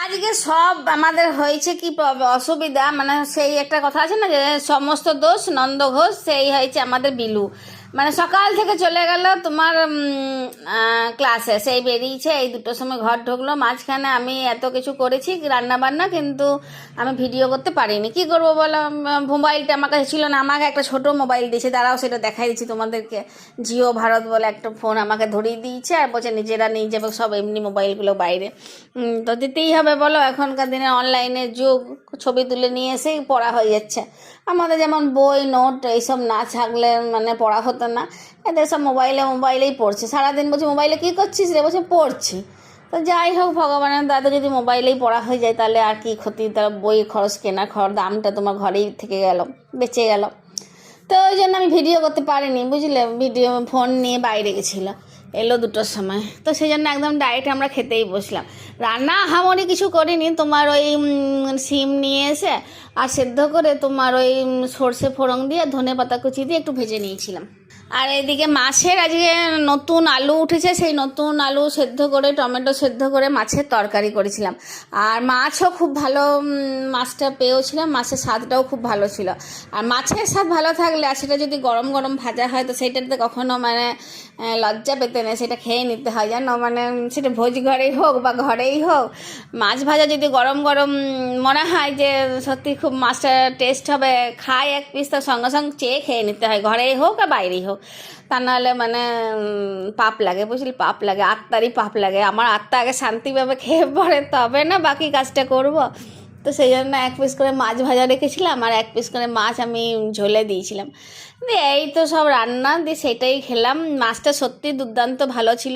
আজকে সব আমাদের হয়েছে কি অসুবিধা, মানে সেই একটা কথা আছে না যে সমস্ত দোষ নন্দ ঘোষ, সেই হয়েছে আমাদের বিলু। মানে সকাল থেকে চলে গেল তোমার ক্লাসে, সেই বেরিয়েছে এই দুটোর সময় ঘর ঢুকলো। মাঝখানে আমি এত কিছু করেছি রান্না বান্না, কিন্তু আমি ভিডিও করতে পারিনি। কি করবো বলো, মোবাইলটা আমার কাছে ছিল না। আমাকে একটা ছোট মোবাইল দিয়েছে, দাঁড়াও সেটা দেখাই দিচ্ছি তোমাদেরকে। জিও ভারত বলে একটা ফোন আমাকে ধরিয়ে দিয়েছে, আর বলছে নিজেরা নিয়ে যাবে সব এমনি মোবাইলগুলো বাইরে। তো দিতেই হবে বলো, এখনকার দিনে অনলাইনের যুগ, ছবি তুলে নিয়ে এসেই পড়া হয়ে যাচ্ছে। আমাদের যেমন বই নোট এইসব না থাকলে মানে পড়া হতো না। এদের সব মোবাইলেই পড়ছে সারাদিন। বলছে মোবাইলে কী করছিস রে? বলছে পড়ছি। তো যাই হোক, ভগবানের দাদা, যদি মোবাইলেই পড়া হয়ে যায় তাহলে আর কি ক্ষতি? তার বই খরচ, কেনা দামটা তোমার ঘরেই থেকে গেল, বেঁচে গেল। তো ওই জন্য আমি ভিডিও করতে পারিনি, বুঝলে। ভিডিও ফোন নিয়ে বাইরে গেছিলো, এলো দুটোর সময়। তো সেই জন্য একদম ডাইরেক্ট আমরা খেতেই বসলাম। রান্না হামরি কিছু করিনি, তোমার ওই সিম নিয়ে এসে আর সেদ্ধ করে তোমার ওই সর্ষে ফোড়ন দিয়ে ধনে পাতা কুচি দিয়ে একটু ভেজে নিয়েছিলাম। আর এদিকে মাছের আজকে নতুন আলু উঠেছে, সেই নতুন আলু সেদ্ধ করে টমেটো সেদ্ধ করে মাছের তরকারি করেছিলাম। আর মাছও খুব ভালো, মাছটা পেয়েওছিলাম, মাছের স্বাদটাও খুব ভালো ছিল। আর মাছের স্বাদ ভালো থাকলে আর সেটা যদি গরম গরম ভাজা হয় তো সেইটাতে কখনো মানে লজ্জা পেতে নেই, সেটা খেয়ে নিতে হয় জানো। মানে সেটা ভোজ ঘরেই হোক বা ঘরেই হোক, মাছ ভাজা যদি গরম গরম মনে হয় যে সত্যি খুব মাছটা টেস্ট হবে, খাই এক পিস, তার সঙ্গে সঙ্গে চেয়ে খেয়ে নিতে হয়, ঘরেই হোক আর বাইরেই হোক। তা নাহলে মানে পাপ লাগে, বুঝলি, পাপ লাগে, আত্মারই পাপ লাগে। আমার আত্মা আগে শান্তিভাবে খেয়ে পড়ে তবে না বাকি কাজটা করব। তো সেই জন্য এক পিস করে মাছ ভাজা রেখেছিলাম আর এক পিস করে মাছ আমি ঝোলে দিয়েছিলাম। দিয়ে এই তো সব রান্না দিয়ে সেটাই খেলাম। মাছটা সত্যি দুর্দান্ত ভালো ছিল।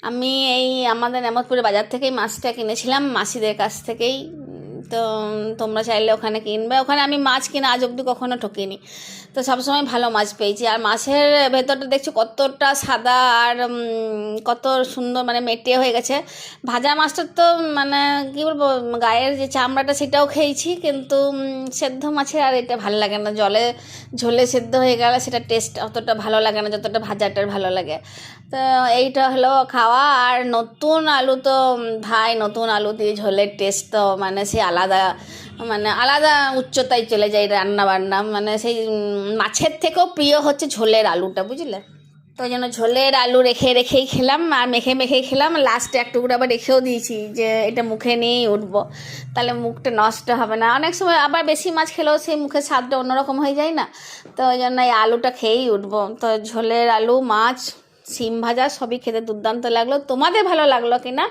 আমি এই আমাদের নেমতপুরে বাজার থেকেই মাছটা কিনেছিলাম, মাসিদের কাছ থেকেই। তো তোমরা চাইলে ওখানে কিনবে, ওখানে আমি মাছ কিনে আজ অবধি কখনো ঠকিনি। তো সবসময় ভালো মাছ পেয়েছি। আর মাছের ভেতরটা দেখছি কতটা সাদা আর কত সুন্দর, মানে মেটে হয়ে গেছে। ভাজা মাছটা তো মানে কী বলবো, গায়ের যে চামড়াটা সেটাও খেয়েছি, কিন্তু সেদ্ধ মাছের আর এটা ভালো লাগে না। ঝোলে সেদ্ধ হয়ে গেলে সেটা টেস্ট অতটা ভালো লাগে না যতটা ভাজাটার ভালো লাগে। তো এইটা হলো খাওয়া। আর নতুন আলু তো ভাই, নতুন আলু দিয়ে ঝোলের টেস্ট তো মানে সে আলাদা, মানে আলাদা উচ্চতায় চলে যায় রান্না বান্না। মানে সেই মাছের থেকেও প্রিয় হচ্ছে ঝোলের আলুটা, বুঝলে। তো ওই জন্য ঝোলের আলু রেখেই খেলাম, আর মেখেই খেলাম। লাস্টে এক টুকরো আবার রেখেও দিয়েছি যে এটা মুখে নিয়েই উঠবো, তাহলে মুখটা নষ্ট হবে না। অনেক সময় আবার বেশি মাছ খেলেও সেই মুখের স্বাদটা অন্যরকম হয়ে যায় না। তো ওই জন্য এই আলুটা খেয়েই উঠবো। তো ঝোলের আলু, মাছ, সিম ভাজা সবই খেতে দুর্দান্ত লাগলো। তোমাদের ভালো লাগলো কিনা